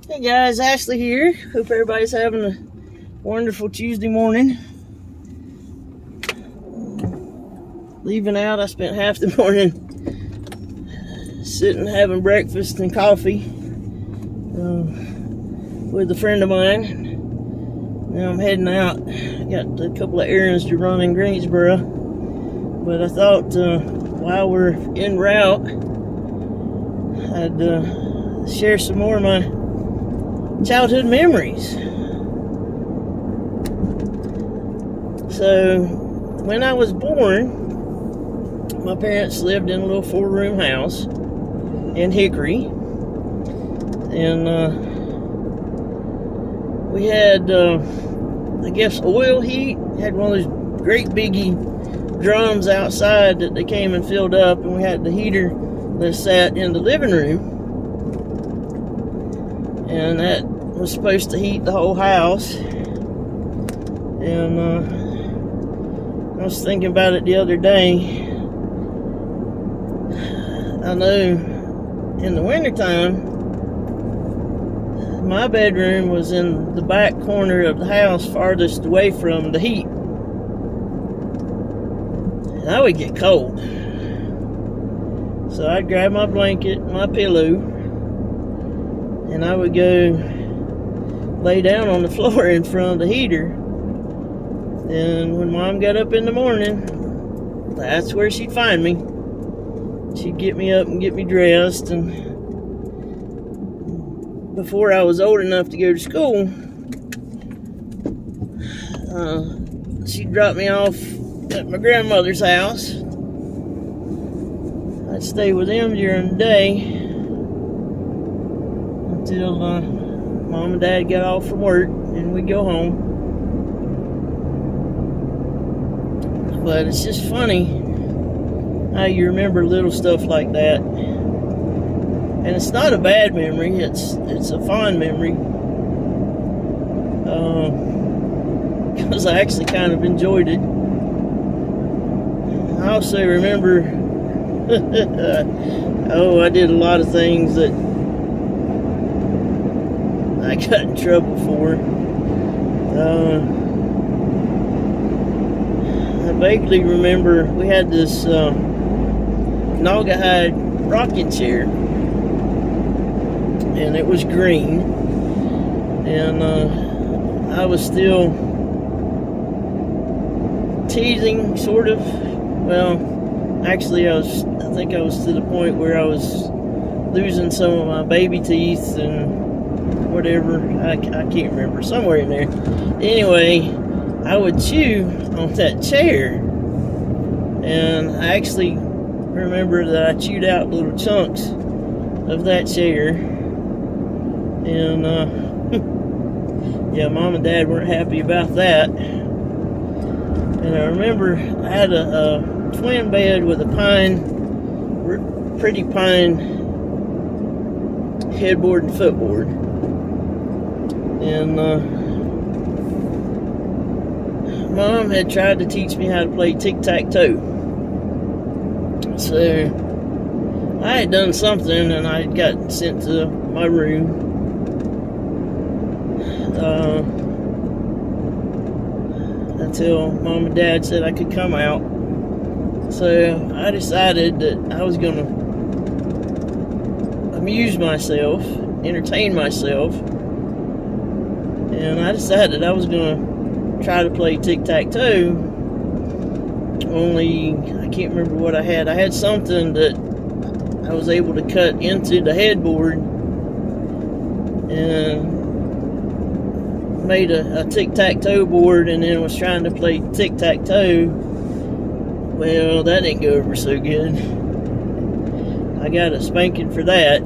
Hey guys, Ashley here. Hope everybody's having a wonderful Tuesday morning. Leaving out, I spent half the morning sitting having breakfast and coffee with a friend of mine. Now I'm heading out. I got a couple of errands to run in Greensboro, but I thought while we're en route, I'd share some more of my childhood memories. So, when I was born, my parents lived in a little 4-room house in Hickory, and we had, I guess, oil heat. Had one of those great biggie drums outside that they came and filled up, and we had the heater that sat in the living room. And that was supposed to heat the whole house. And I was thinking about it the other day. I know in the wintertime, my bedroom was in the back corner of the house, farthest away from the heat. And I would get cold. So I'd grab my blanket, my pillow, and I would go lay down on the floor in front of the heater. And when Mom got up in the morning, that's where she'd find me. She'd get me up and get me dressed. And before I was old enough to go to school, she'd drop me off at my grandmother's house. I'd stay with them during the day until Mom and Dad got off from work and we'd go home. But it's just funny how you remember little stuff like that. And it's not a bad memory, it's a fond memory. Because I actually kind of enjoyed it. I also remember I did a lot of things that I got in trouble for. I vaguely remember we had this Naugahyde rocking chair, and it was green, and I was still teething, sort of. Well, actually, I think I was to the point where I was losing some of my baby teeth and whatever, I can't remember, somewhere in there. Anyway, I would chew on that chair, and I actually remember that I chewed out little chunks of that chair, and yeah, Mom and Dad weren't happy about that. And I remember I had a twin bed with a pretty pine headboard and footboard. And Mom had tried to teach me how to play tic-tac-toe. So I had done something and I had got sent to my room. Until Mom and Dad said I could come out. So I decided that I was going to amuse myself, entertain myself. And I decided I was going to try to play tic-tac-toe, only I can't remember what I had. I had something that I was able to cut into the headboard and made a tic-tac-toe board, and then was trying to play tic-tac-toe. Well, that didn't go over so good. I got a spanking for that.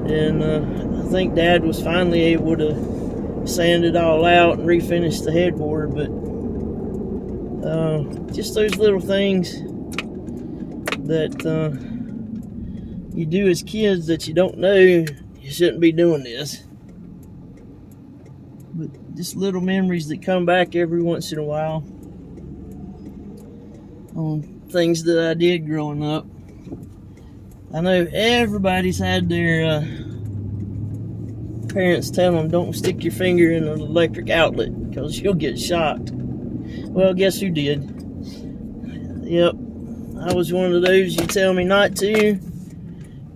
And I think Dad was finally able to sand it all out and refinish the headboard, but just those little things that you do as kids that you don't know you shouldn't be doing this. But just little memories that come back every once in a while on things that I did growing up. I know everybody's had their Parents tell them don't stick your finger in an electric outlet because you'll get shocked. Well, guess who did? Yep, I was one of those you tell me not to,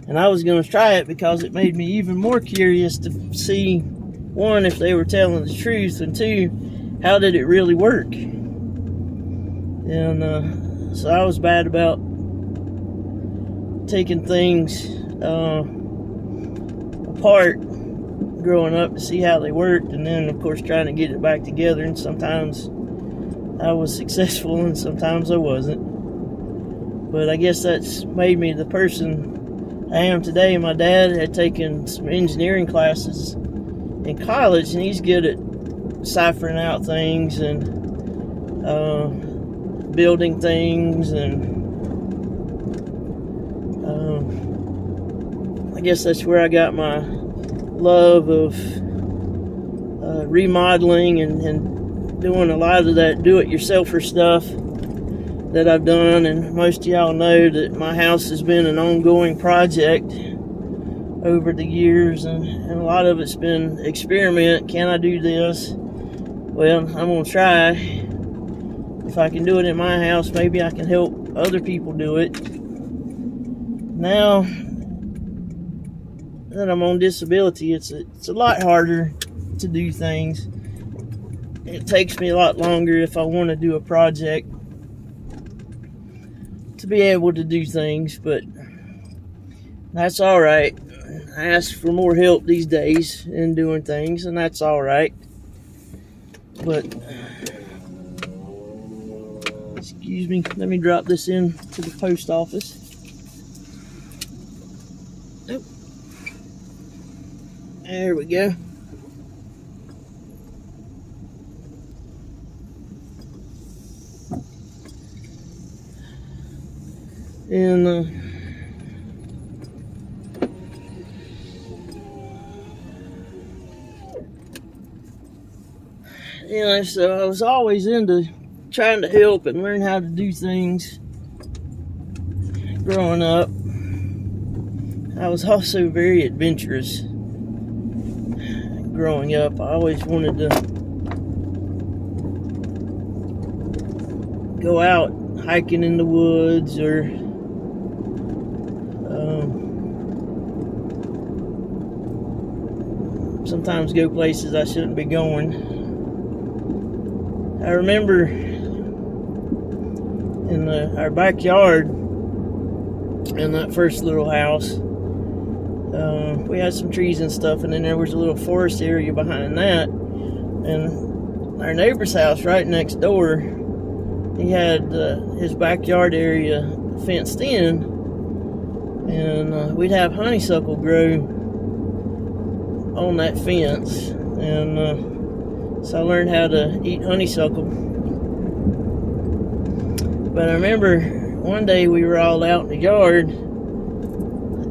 and I was going to try it because it made me even more curious to see, one, if they were telling the truth, and two, how did it really work? And so I was bad about taking things apart growing up to see how they worked, and then of course trying to get it back together, and sometimes I was successful and sometimes I wasn't. But I guess that's made me the person I am today. My dad had taken some engineering classes in college, and he's good at ciphering out things and building things, and I guess that's where I got my love of remodeling and doing a lot of that do-it-yourselfer stuff that I've done. And most of y'all know that my house has been an ongoing project over the years, and a lot of it's been experiment. Can I do this? Well, I'm going to try. If I can do it in my house, maybe I can help other people do it. Now that I'm on disability, it's a lot harder to do things. It takes me a lot longer if I want to do a project to be able to do things, but that's all right. I ask for more help these days in doing things, and that's all right. But excuse me, let me drop this in to the post office. Nope. There we go. And so I was always into trying to help and learn how to do things growing up. I was also very adventurous growing up. I always wanted to go out hiking in the woods, or sometimes go places I shouldn't be going. I remember in our backyard in that first little house, we had some trees and stuff, and then there was a little forest area behind that, and our neighbor's house right next door, he had his backyard area fenced in, and we'd have honeysuckle grow on that fence, and so I learned how to eat honeysuckle. But I remember one day we were all out in the yard,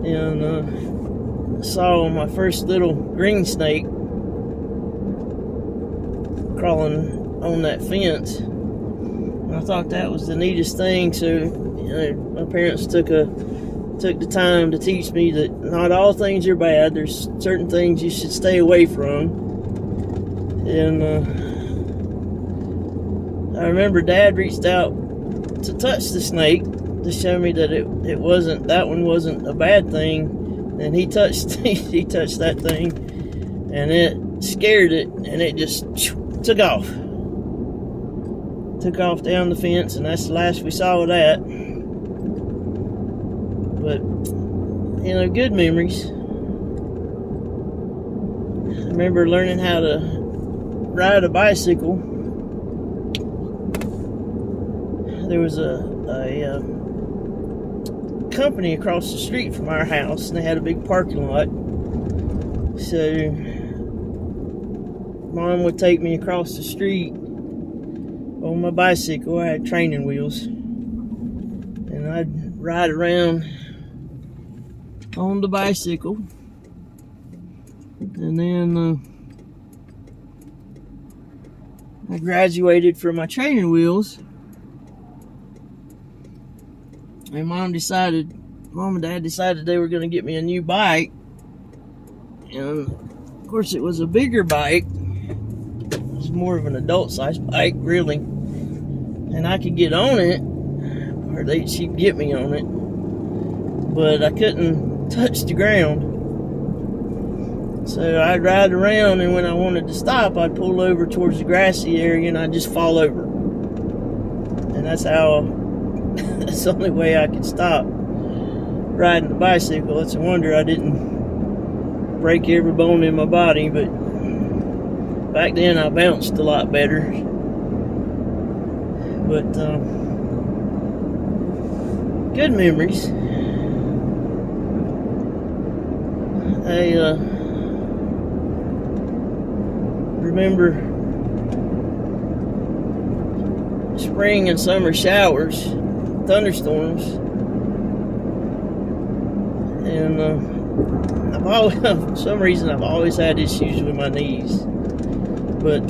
and saw my first little green snake crawling on that fence. And I thought that was the neatest thing. So my parents took the time to teach me that not all things are bad. There's certain things you should stay away from. And I remember Dad reached out to touch the snake to show me that that one wasn't a bad thing. And he touched that thing, and it scared it, and it just took off down the fence, and that's the last we saw of that. But good memories. I remember learning how to ride a bicycle. There was a company across the street from our house, and they had a big parking lot. So Mom would take me across the street on my bicycle. I had training wheels, and I'd ride around on the bicycle. And then I graduated from my training wheels, and Mom and Dad decided they were going to get me a new bike. And Of course, it was a bigger bike. It was more of an adult-sized bike, really. And I could get on it, or she'd get me on it, but I couldn't touch the ground. So I'd ride around, and when I wanted to stop, I'd pull over towards the grassy area, and I'd just fall over. And that's the only way I could stop riding the bicycle. It's a wonder I didn't break every bone in my body, but back then I bounced a lot better. But good memories. I remember spring and summer showers, thunderstorms, and for some reason I've always had issues with my knees. But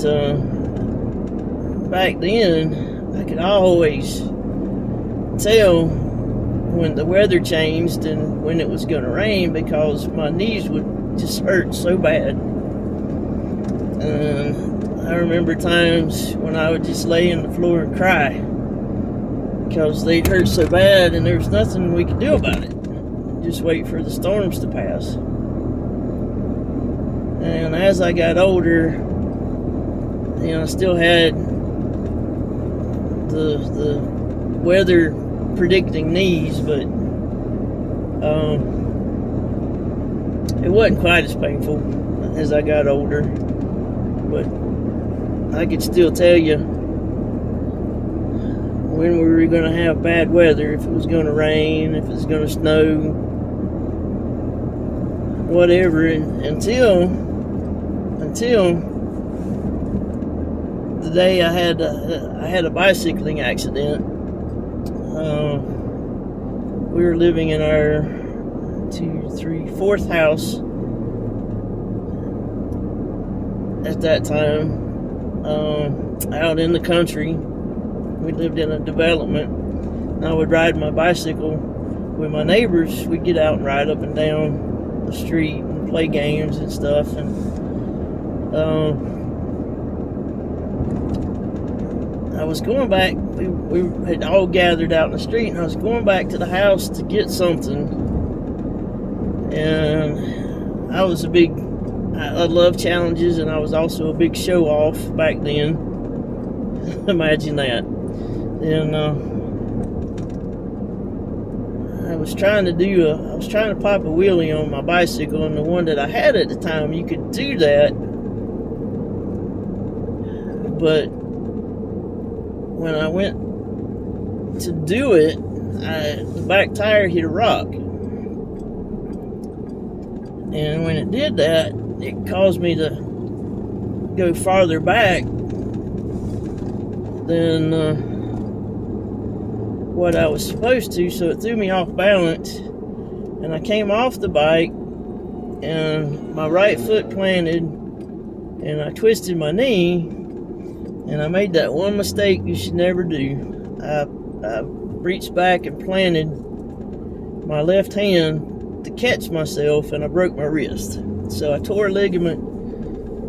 back then I could always tell when the weather changed and when it was going to rain, because my knees would just hurt so bad. I remember times when I would just lay on the floor and cry because they'd hurt so bad, and there was nothing we could do about it. Just wait for the storms to pass. And as I got older, I still had the weather predicting knees, but it wasn't quite as painful as I got older. But I could still tell you when we were going to have bad weather, if it was going to rain, if it was going to snow, whatever, until the day I had a bicycling accident. We were living in our 4th house at that time, out in the country. We lived in a development. I would ride my bicycle with my neighbors. We'd get out and ride up and down the street and play games and stuff. And I was going back. We had all gathered out in the street, and I was going back to the house to get something. And I love challenges, and I was also a big show-off back then. Imagine that. And I was trying to pop a wheelie on my bicycle, and the one that I had at the time, you could do that. But when I went to do it, the back tire hit a rock. And when it did that, it caused me to go farther back than what I was supposed to, so it threw me off balance, and I came off the bike, and my right foot planted, and I twisted my knee, and I made that one mistake you should never do. I reached back and planted my left hand to catch myself, and I broke my wrist. So I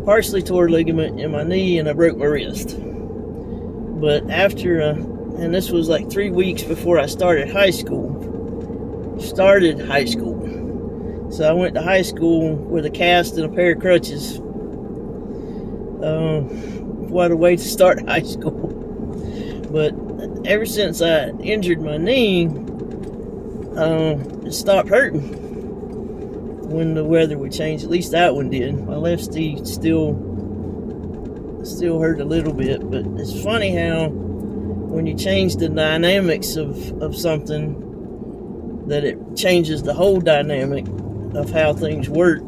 partially tore a ligament in my knee, and I broke my wrist. But after, and this was like 3 weeks before I started high school. So I went to high school with a cast and a pair of crutches. What a way to start high school. But ever since I injured my knee, it stopped hurting when the weather would change. At least that one did. My left knee still hurt a little bit, but it's funny how when you change the dynamics of something, that it changes the whole dynamic of how things work.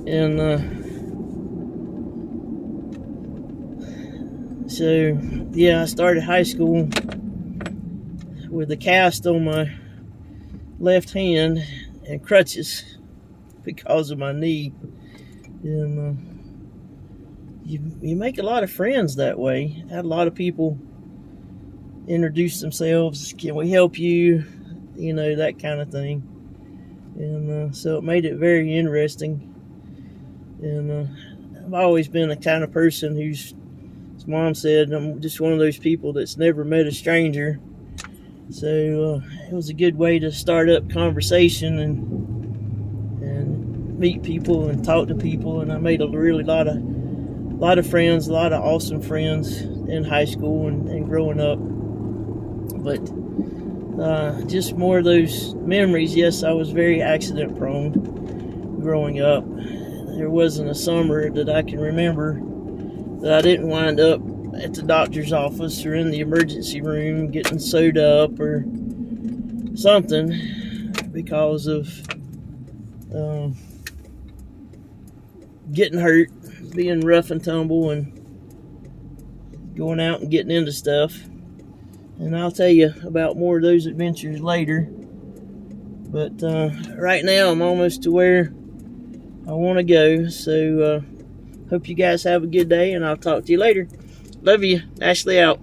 And so yeah, I started high school with a cast on my left hand and crutches because of my knee. And you make a lot of friends that way. I had a lot of people introduce themselves. Can we help you? That kind of thing. and so it made it very interesting. And I've always been the kind of person who's, as Mom said, I'm just one of those people that's never met a stranger. So it was a good way to start up conversation and meet people and talk to people. And I made a really lot of friends, a lot of awesome friends in high school and growing up. But just more of those memories. Yes, I was very accident prone growing up. There wasn't a summer that I can remember that I didn't wind up at the doctor's office or in the emergency room getting sewed up or something because of getting hurt, being rough and tumble, and going out and getting into stuff. And I'll tell you about more of those adventures later. But right now I'm almost to where I want to go. So hope you guys have a good day, and I'll talk to you later. Love you. Ashley out.